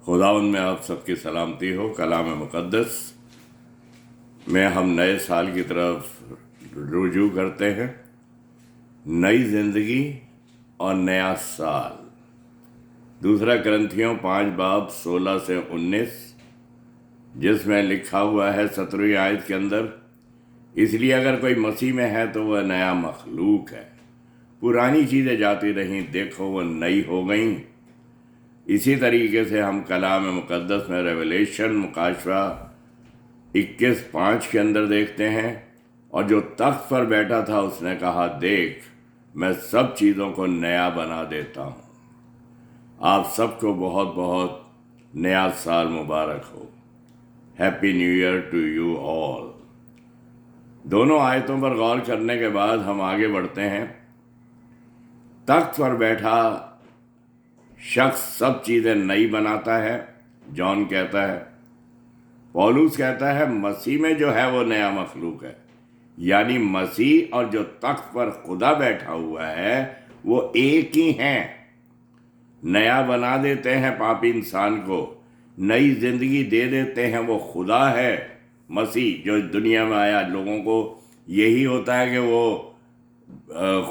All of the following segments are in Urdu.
خداوند میں آپ سب کی سلامتی ہو۔ کلام مقدس میں ہم نئے سال کی طرف رجوع کرتے ہیں، نئی زندگی اور نیا سال۔ دوسرا کرنتھیوں 5 باب 16 سے 19، جس میں لکھا ہوا ہے 17ویں آیت کے اندر، اس لیے اگر کوئی مسیح میں ہے تو وہ نیا مخلوق ہے، پرانی چیزیں جاتی رہیں، دیکھو وہ نئی ہو گئیں۔ اسی طریقے سے ہم کلام مقدس میں ریویلیشن مکاشفہ 21:5 کے اندر دیکھتے ہیں، اور جو تخت پر بیٹھا تھا اس نے کہا، دیکھ میں سب چیزوں کو نیا بنا دیتا ہوں۔ آپ سب کو بہت بہت نیا سال مبارک ہو۔ Happy new year to you all. دونوں آیتوں پر غور کرنے کے بعد ہم آگے بڑھتے ہیں۔ تخت پر بیٹھا شخص سب چیزیں نئی بناتا ہے، جان کہتا ہے۔ پولس کہتا ہے مسیح میں جو ہے وہ نیا مخلوق ہے، یعنی مسیح اور جو تخت پر خدا بیٹھا ہوا ہے وہ ایک ہی ہیں۔ نیا بنا دیتے ہیں پاپی انسان کو، نئی زندگی دے دیتے ہیں، وہ خدا ہے۔ مسیح جو دنیا میں آیا، لوگوں کو یہی ہوتا ہے کہ وہ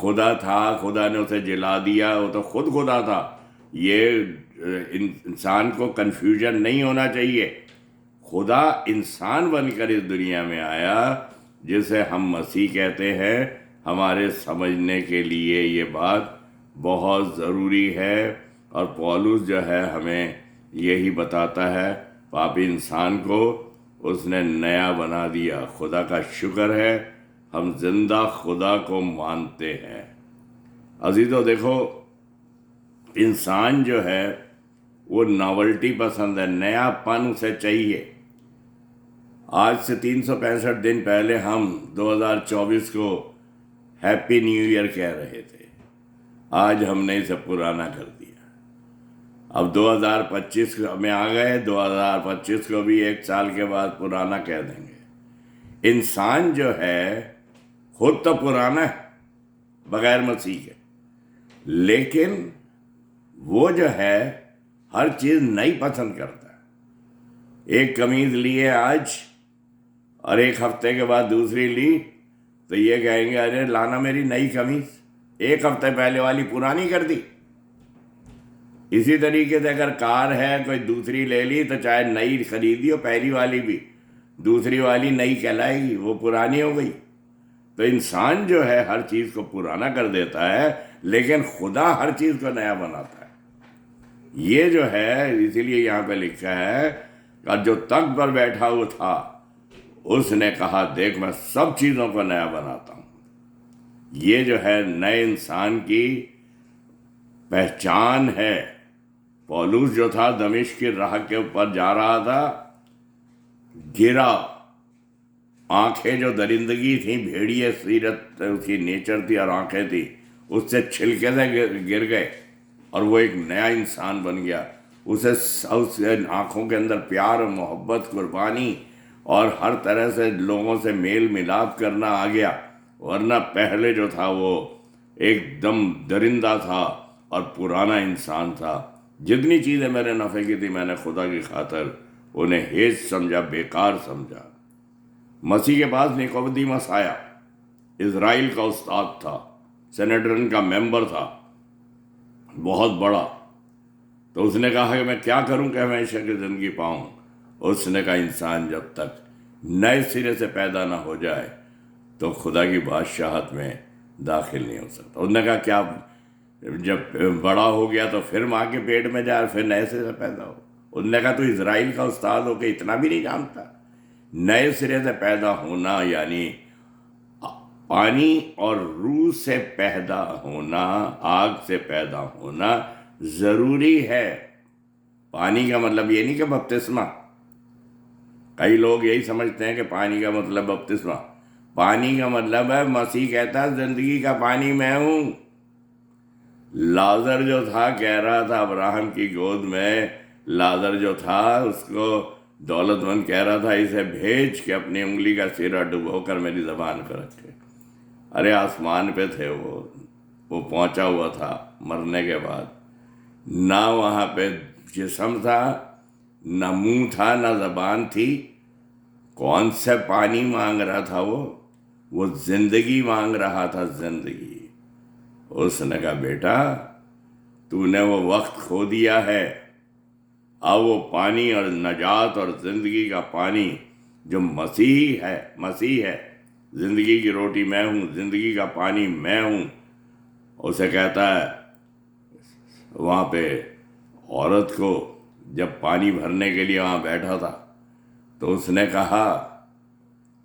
خدا تھا، خدا نے اسے جلا دیا، وہ تو خود خدا تھا۔ یہ انسان کو کنفیوژن نہیں ہونا چاہیے۔ خدا انسان بن کر اس دنیا میں آیا، جسے ہم مسیح کہتے ہیں۔ ہمارے سمجھنے کے لیے یہ بات بہت ضروری ہے، اور پولس جو ہے ہمیں یہی بتاتا ہے، پاپی انسان کو اس نے نیا بنا دیا۔ خدا کا شکر ہے، ہم زندہ خدا کو مانتے ہیں۔ عزیزو دیکھو، انسان جو ہے وہ ناولٹی پسند ہے، نیا پن اسے چاہیے۔ آج سے 365 دن پہلے ہم 2024 کو ہیپی نیو ایئر کہہ رہے تھے، آج ہم نے اسے پرانا کر دیا۔ اب 2025 میں آ گئے، 2025 کو بھی 1 سال کے بعد پرانا کہہ دیں گے۔ انسان جو ہے خود تو پرانا ہے بغیر مسیح کے، لیکن وہ جو ہے ہر چیز نئی پسند کرتا ہے۔ ایک قمیض لیے آج اور 1 ہفتے کے بعد دوسری لی تو یہ کہیں گے، ارے لانا میری نئی قمیض، 1 ہفتے پہلے والی پرانی کر دی۔ اسی طریقے سے اگر کار ہے کوئی دوسری لے لی تو چاہے نئی خریدی ہو، پہلی والی بھی، دوسری والی نئی کہلائے گی، وہ پرانی ہو گئی۔ تو انسان جو ہے ہر چیز کو پرانا کر دیتا ہے، لیکن خدا ہر چیز کو نیا بناتا ہے۔ یہ جو ہے، اسی لیے یہاں پہ لکھا ہے کہ جو تخت پر بیٹھا ہوا تھا اس نے کہا، دیکھ میں سب چیزوں کو نیا بناتا ہوں۔ یہ جو ہے نئے انسان کی پہچان ہے۔ پولس جو تھا دمشق کی راہ کے اوپر جا رہا تھا، گرا، آنکھیں جو درندگی تھیں، بھیڑیے سیرت اس کی نیچر تھی اور آنکھیں تھی، اس سے چھلکے سے گر گئے، اور وہ ایک نیا انسان بن گیا۔ اسے آنکھوں کے اندر پیار، محبت، قربانی اور ہر طرح سے لوگوں سے میل ملاپ کرنا آ گیا، ورنہ پہلے جو تھا وہ ایک دم درندہ تھا اور پرانا انسان تھا۔ جتنی چیزیں میرے نفع کی تھی میں نے خدا کی خاطر انہیں ہیج سمجھا، بیکار سمجھا۔ مسیح کے پاس نیقودیمس آیا، اسرائیل کا استاد تھا، سینیڈرن کا ممبر تھا، بہت بڑا۔ تو اس نے کہا کہ میں کیا کروں کہ ہمیشہ کی زندگی پاؤں؟ اس نے کہا، انسان جب تک نئے سرے سے پیدا نہ ہو جائے تو خدا کی بادشاہت میں داخل نہیں ہو سکتا۔ اس نے کہا، کیا جب بڑا ہو گیا تو پھر ماں کے پیٹ میں جائے، پھر نئے سرے سے پیدا ہو؟ اس نے کہا، تو اسرائیل کا استاد ہو کے اتنا بھی نہیں جانتا؟ نئے سرے سے پیدا ہونا یعنی پانی اور روح سے پیدا ہونا، آگ سے پیدا ہونا ضروری ہے۔ پانی کا مطلب یہ نہیں کہ بپتسمہ۔ کئی لوگ یہی سمجھتے ہیں کہ پانی کا مطلب بپتسمہ۔ پانی کا مطلب ہے، مسیح کہتا ہے زندگی کا پانی میں ہوں۔ لازر جو تھا کہہ رہا تھا، ابراہیم کی گود میں لازر جو تھا اس کو دولت مند کہہ رہا تھا، اسے بھیج کے اپنی انگلی کا سیرا ڈبو کر میری زبان پہ رکھے۔ ارے آسمان پہ تھے وہ پہنچا ہوا تھا مرنے کے بعد، نہ وہاں پہ جسم تھا نہ منہ تھا نہ زبان تھی، کون سے پانی مانگ رہا تھا وہ زندگی مانگ رہا تھا، زندگی۔ اس نے کہا بیٹا تو نے وہ وقت کھو دیا ہے، اب وہ پانی اور نجات اور زندگی کا پانی جو مسیح ہے، زندگی کی روٹی میں ہوں، زندگی کا پانی میں ہوں، اسے کہتا ہے۔ وہاں پہ عورت کو جب پانی بھرنے کے لیے وہاں بیٹھا تھا تو اس نے کہا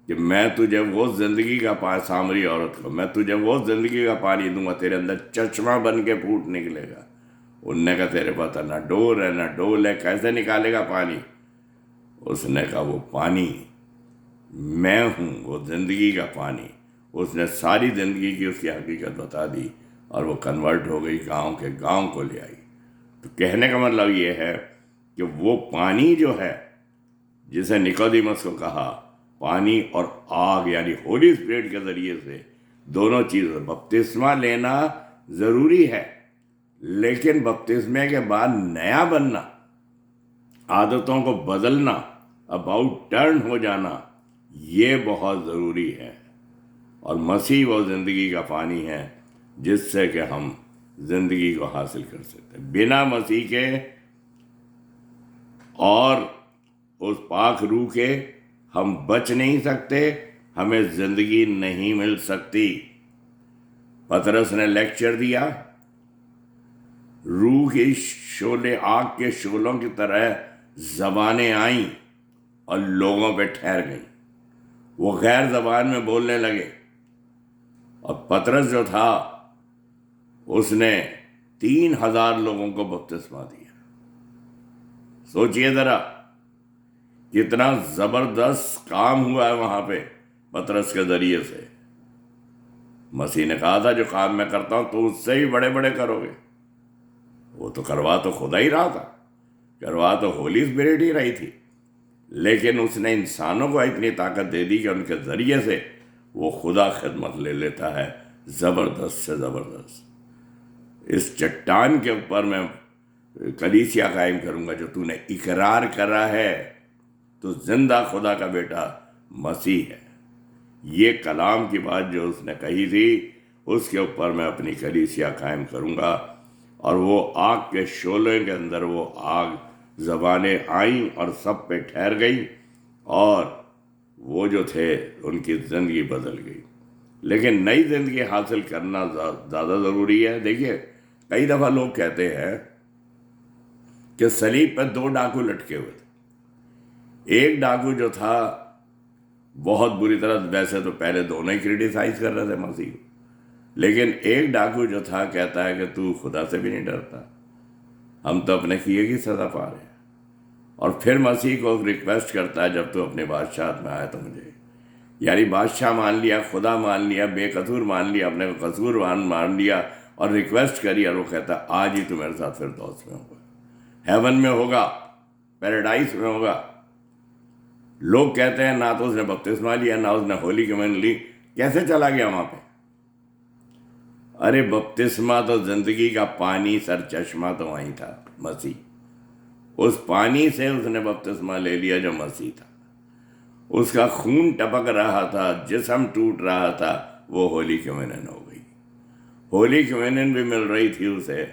کہ میں تجھے وہ زندگی کا سامری عورت کو میں تجھے وہ زندگی کا پانی دوں گا، تیرے اندر چشمہ بن کے پھوٹ نکلے گا۔ انہوں نے کہا تیرے پاس نہ ڈور ہے نہ ڈول ہے، کیسے نکالے گا پانی؟ اس نے کہا وہ پانی میں ہوں، وہ زندگی کا پانی۔ اس نے ساری زندگی کی اس کی حقیقت بتا دی اور وہ کنورٹ ہو گئی، گاؤں کے گاؤں کو لے آئی۔ تو کہنے کا مطلب یہ ہے کہ وہ پانی جو ہے، جسے نکودیمس کو کہا پانی اور آگ، یعنی ہولی اسپرٹ کے ذریعے سے دونوں چیزیں، بپتسمہ لینا ضروری ہے، لیکن بپتسمے کے بعد نیا بننا، عادتوں کو بدلنا، اباؤٹ ٹرن ہو جانا، یہ بہت ضروری ہے۔ اور مسیح وہ زندگی کا پانی ہے جس سے کہ ہم زندگی کو حاصل کر سکتے ہیں۔ بنا مسیح کے اور اس پاک روح کے ہم بچ نہیں سکتے، ہمیں زندگی نہیں مل سکتی۔ پطرس نے لیکچر دیا، روح کی شعلے، آگ کے شعلوں کی طرح زبانیں آئیں اور لوگوں پہ ٹھہر گئیں، وہ غیر زبان میں بولنے لگے۔ اور پطرس جو تھا اس نے 3000 لوگوں کو بپتسمہ دیا۔ سوچئے ذرا کتنا زبردست کام ہوا ہے وہاں پہ پطرس کے ذریعے سے۔ مسیح نے کہا تھا جو کام میں کرتا ہوں تو اس سے بھی بڑے بڑے کرو گے۔ وہ تو کروا تو خدا ہی رہا تھا، کروا تو ہولی اسپرٹ ہی رہی تھی، لیکن اس نے انسانوں کو اتنی طاقت دے دی کہ ان کے ذریعے سے وہ خدا خدمت لے لیتا ہے، زبردست سے زبردست۔ اس چٹان کے اوپر میں کلیسیہ قائم کروں گا، جو تو نے اقرار کرا ہے تو زندہ خدا کا بیٹا مسیح ہے۔ یہ کلام کی بات جو اس نے کہی تھی، اس کے اوپر میں اپنی کلیسیہ قائم کروں گا۔ اور وہ آگ کے شعلے کے اندر وہ آگ، زبانیں آئیں اور سب پہ ٹھہر گئیں، اور وہ جو تھے ان کی زندگی بدل گئی۔ لیکن نئی زندگی حاصل کرنا زیادہ ضروری ہے۔ دیکھیے کئی دفعہ لوگ کہتے ہیں کہ صلیب پہ 2 ڈاکو لٹکے ہوئے تھے۔ ایک ڈاکو جو تھا بہت بری طرح، ویسے تو پہلے دونوں ہی کرٹیسائز کر رہے تھے مسیح کو، لیکن ایک ڈاکو جو تھا کہتا ہے کہ تو خدا سے بھی نہیں ڈرتا، ہم تو اپنے کیے کی سزا پا رہے ہیں۔ اور پھر مسیح کو ریکویسٹ کرتا ہے جب تو اپنے بادشاہت میں آئے تو مجھے، یعنی بادشاہ مان لیا، خدا مان لیا، بے قصور مان لیا، اپنے کو قصور مان لیا، اور ریکویسٹ کری، اور وہ کہتا آج ہی تو میرے ساتھ فردوس میں ہوگا، ہیون میں ہوگا، پیراڈائز میں ہوگا۔ لوگ کہتے ہیں نہ تو اس نے بپتسمہ لیا، نہ اس نے ہولی کمیون لی، کیسے چلا گیا وہاں پہ؟ ارے بپتسمہ تو زندگی کا پانی، سر چشمہ تو وہیں تھا، مسیح۔ اس پانی سے اس نے بپتسمہ لے لیا جو مسیح تھا، اس کا خون ٹپک رہا تھا، جسم ٹوٹ رہا تھا، وہ ہولی کمیونن ہو گئی۔ ہولی کمیونن بھی مل رہی تھی اسے،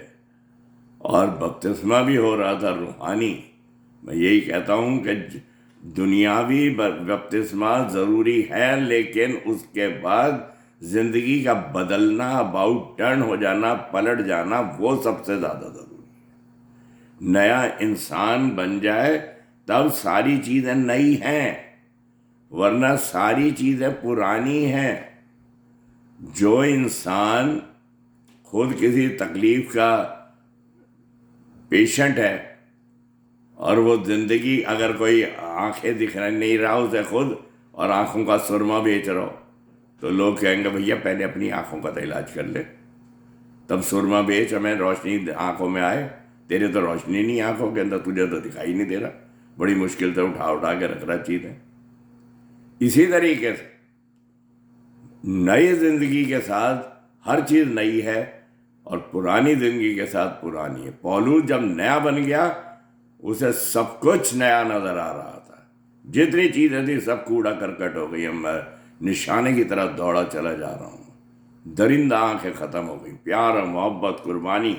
اور بپتسمہ بھی ہو رہا تھا روحانی۔ میں یہی کہتا ہوں کہ دنیاوی بپتسمہ ضروری ہے، لیکن اس کے بعد زندگی کا بدلنا، اباؤٹ ٹرن ہو جانا، پلٹ جانا، وہ سب سے زیادہ ضروری ہے۔ نیا انسان بن جائے تب ساری چیزیں نئی ہیں، ورنہ ساری چیزیں پرانی ہیں۔ جو انسان خود کسی تکلیف کا پیشنٹ ہے، اور وہ زندگی، اگر کوئی آنکھیں دکھ نہیں رہا اسے خود، اور آنکھوں کا سرما بیچ رہا ہو، تو لوگ کہیں گے بھیا پہلے اپنی آنکھوں کا تو علاج کر لے، تب سرما بیچ، ہمیں روشنی آنکھوں میں آئے۔ تیرے تو روشنی نہیں آنکھوں کے اندر، تجھے تو دکھائی نہیں دے رہا، بڑی مشکل سے اٹھا کے رکھ رہا چیزیں۔ اسی طریقے سے نئی زندگی کے ساتھ ہر چیز نئی ہے، اور پرانی زندگی کے ساتھ پرانی ہے۔ پولوس جب نیا بن گیا، اسے سب کچھ نیا نظر آ رہا تھا، جتنی چیزیں تھیں سب کوڑا کرکٹ ہو گئی، میں نشانے کی طرف دوڑا چلا جا رہا ہوں، درندہ آنکھیں ختم ہو گئی، پیار اور محبت، قربانی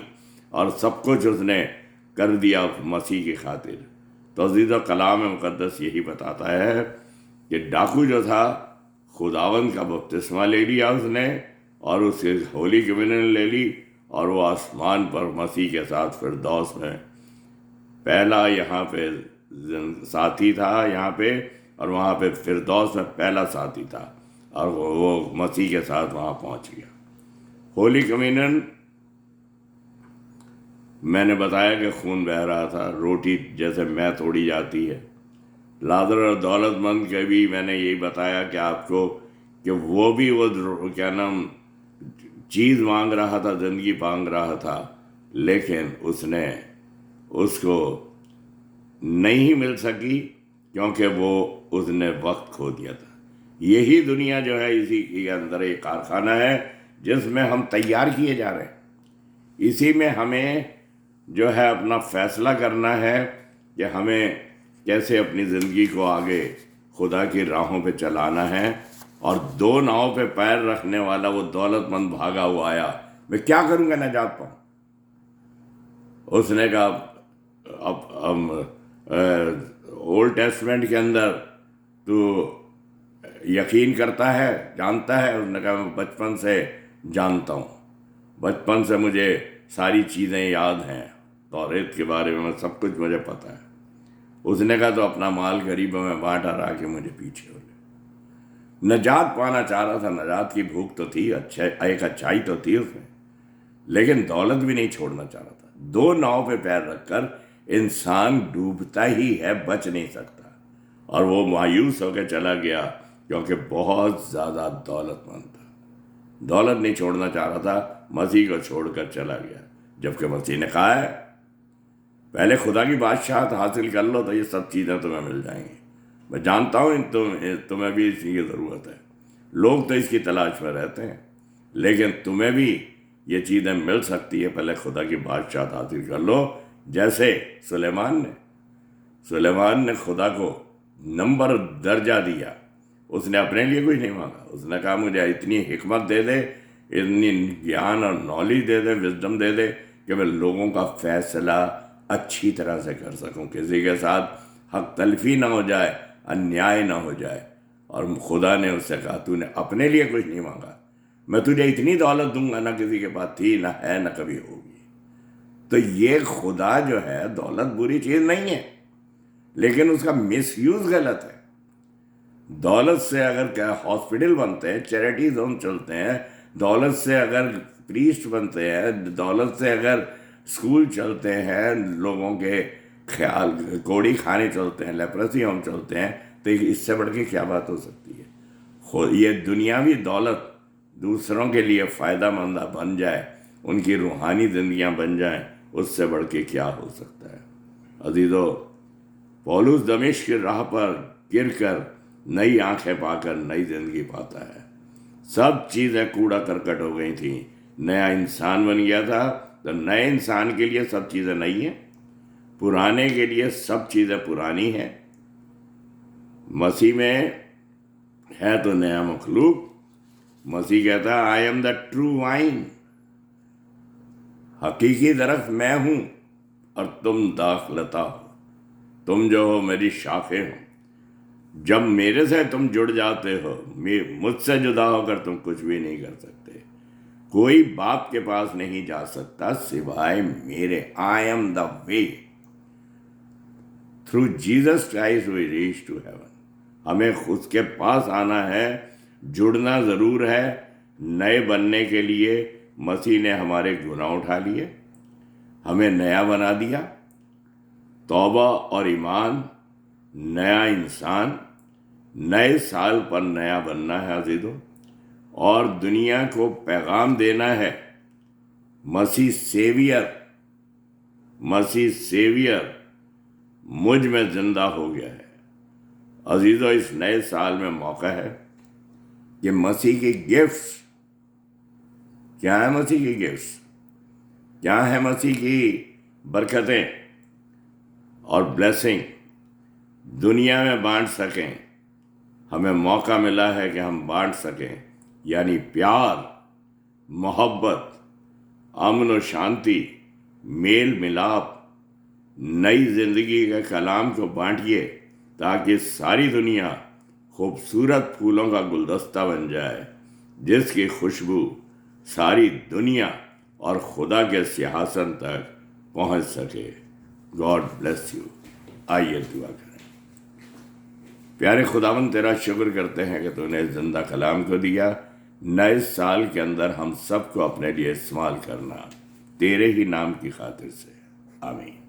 اور سب کچھ اس نے کر دیا مسیح کی خاطر۔ تو عزیز و کلام مقدس یہی بتاتا ہے کہ ڈاکو جو تھا خداوند کا بپتسمہ لے لیا اس نے، اور اس کی ہولی کمیونین لے لی، اور وہ آسمان پر مسیح کے ساتھ فردوس میں پہلا یہاں پہ ساتھی تھا یہاں پہ، اور وہاں پہ فردوس میں پہلا ساتھی تھا، اور وہ مسیح کے ساتھ وہاں پہنچ گیا۔ ہولی کمیونین میں نے بتایا کہ خون بہہ رہا تھا، روٹی جیسے میں توڑی جاتی ہے۔ لازر اور دولت مند کے بھی میں نے یہی بتایا کہ آپ کو کہ وہ بھی وہ کیا نام چیز مانگ رہا تھا، زندگی مانگ رہا تھا، لیکن اس کو نہیں مل سکی کیونکہ اس نے وقت کھو دیا تھا۔ یہی دنیا جو ہے اسی کے اندر ایک کارخانہ ہے جس میں ہم تیار کیے جا رہے ہیں۔ اسی میں ہمیں جو ہے اپنا فیصلہ کرنا ہے کہ ہمیں کیسے اپنی زندگی کو آگے خدا کی راہوں پہ چلانا ہے۔ اور دو ناؤں پہ پیر رکھنے والا وہ دولت مند بھاگا ہوا آیا، میں کیا کروں گا نجات پاؤں؟ اس نے کہا اب اولڈ ٹیسٹمنٹ کے اندر تو یقین کرتا ہے، جانتا ہے؟ اس نے کہا میں بچپن سے جانتا ہوں، بچپن سے مجھے ساری چیزیں یاد ہیں، توریت کے بارے میں سب کچھ مجھے پتہ ہے۔ اس نے کہا تو اپنا مال غریبوں میں بانٹ آ کے مجھے پیچھے ہو لے۔ نجات پانا چاہ رہا تھا، نجات کی بھوک تو تھی، ایک اچھائی تو تھی اس میں، لیکن دولت بھی نہیں چھوڑنا چاہ رہا تھا۔ دو ناؤ پہ پیر رکھ کر انسان ڈوبتا ہی ہے، بچ نہیں سکتا، اور وہ مایوس ہو کے چلا گیا کیونکہ بہت زیادہ دولت مند تھا، دولت نہیں چھوڑنا چاہ رہا تھا، مسیح کو چھوڑ کر چلا گیا۔ جبکہ مسیح نے کہا ہے پہلے خدا کی بادشاہت حاصل کر لو تو یہ سب چیزیں تمہیں مل جائیں گی۔ میں جانتا ہوں تمہیں بھی اس کی ضرورت ہے، لوگ تو اس کی تلاش میں رہتے ہیں، لیکن تمہیں بھی یہ چیزیں مل سکتی ہے، پہلے خدا کی بادشاہت حاصل کر لو۔ جیسے سلیمان نے خدا کو نمبر درجہ دیا، اس نے اپنے لیے کچھ نہیں مانگا، اس نے کہا مجھے اتنی حکمت دے دے، اتنی گیان اور knowledge they they, wisdom they دے کہ میں لوگوں کا فیصلہ اچھی طرح سے کر سکوں، کسی کے ساتھ حق تلفی نہ ہو جائے، انیائے نہ ہو جائے۔ اور خدا نے اس سے کہا تو نے اپنے لیے کچھ نہیں مانگا، میں تجھے اتنی دولت دوں گا نہ کسی کے پاس تھی، نہ ہے، نہ کبھی ہوگی۔ تو یہ خدا جو ہے، دولت بری چیز نہیں ہے، لیکن اس کا مس یوز غلط ہے۔ دولت سے اگر ہاسپٹل بنتے ہیں، چیریٹیز ہوم چلتے ہیں، دولت سے اگر پریسٹ بنتے ہیں، دولت سے اگر اسکول چلتے ہیں، لوگوں کے خیال کوڑی خانے چلتے ہیں، لیپرسی ہوم چلتے ہیں، تو اس سے بڑھ کے کیا بات ہو سکتی ہے؟ یہ دنیاوی دولت دوسروں کے لیے فائدہ مند بن جائے، ان کی روحانی زندگیاں بن جائیں، اس سے بڑھ کے کیا ہو سکتا ہے؟ عزیزو، پولس دمشق کی راہ پر گر کر نئی آنکھیں پا کر نئی زندگی پاتا ہے۔ سب چیزیں کوڑا کرکٹ ہو گئی تھیں، نیا انسان بن گیا تھا۔ تو نئے انسان کے لیے سب چیزیں نئی ہیں، پرانے کے لیے سب چیزیں پرانی ہیں۔ مسیح میں ہے تو نیا مخلوق۔ مسیح کہتا ہے آئی ایم دا ٹرو وائن، حقیقی درخت میں ہوں اور تم داخلتا ہو، تم جو ہو میری شاخیں ہو۔ جب میرے سے تم جڑ جاتے ہو، مجھ سے جدا ہو کر تم کچھ بھی نہیں کر سکتے۔ کوئی باپ کے پاس نہیں جا سکتا سوائے میرے۔ I am the way, through Jesus Christ we reach to heaven. ہمیں اس کے پاس آنا ہے، جڑنا ضرور ہے۔ نئے بننے کے لیے مسیح نے ہمارے گناہ اٹھا لیے، ہمیں نیا بنا دیا۔ توبہ اور ایمان، نیا انسان، نئے سال پر نیا بننا ہے عزیزو، اور دنیا کو پیغام دینا ہے مسیح سیویئر مجھ میں زندہ ہو گیا ہے۔ عزیزو، اس نئے سال میں موقع ہے کہ مسیح کی گفٹس کیا ہے؟ مسیح کی گفٹس کیا ہے؟ مسیح کی برکتیں اور بلیسنگ دنیا میں بانٹ سکیں. ہمیں موقع ملا ہے کہ ہم بانٹ سکیں، یعنی پیار، محبت، امن و شانتی، میل ملاپ، نئی زندگی کے کلام کو بانٹیے تاکہ ساری دنیا خوبصورت پھولوں کا گلدستہ بن جائے جس کی خوشبو ساری دنیا اور خدا کے سیاحسن تک پہنچ سکے. God bless you. آئیے دعا کریں. پیارے خداوند، تیرا شکر کرتے ہیں کہ تو نے زندہ کلام کو دیا. نئے سال کے اندر ہم سب کو اپنے لیے استعمال کرنا، تیرے ہی نام کی خاطر سے. آمین.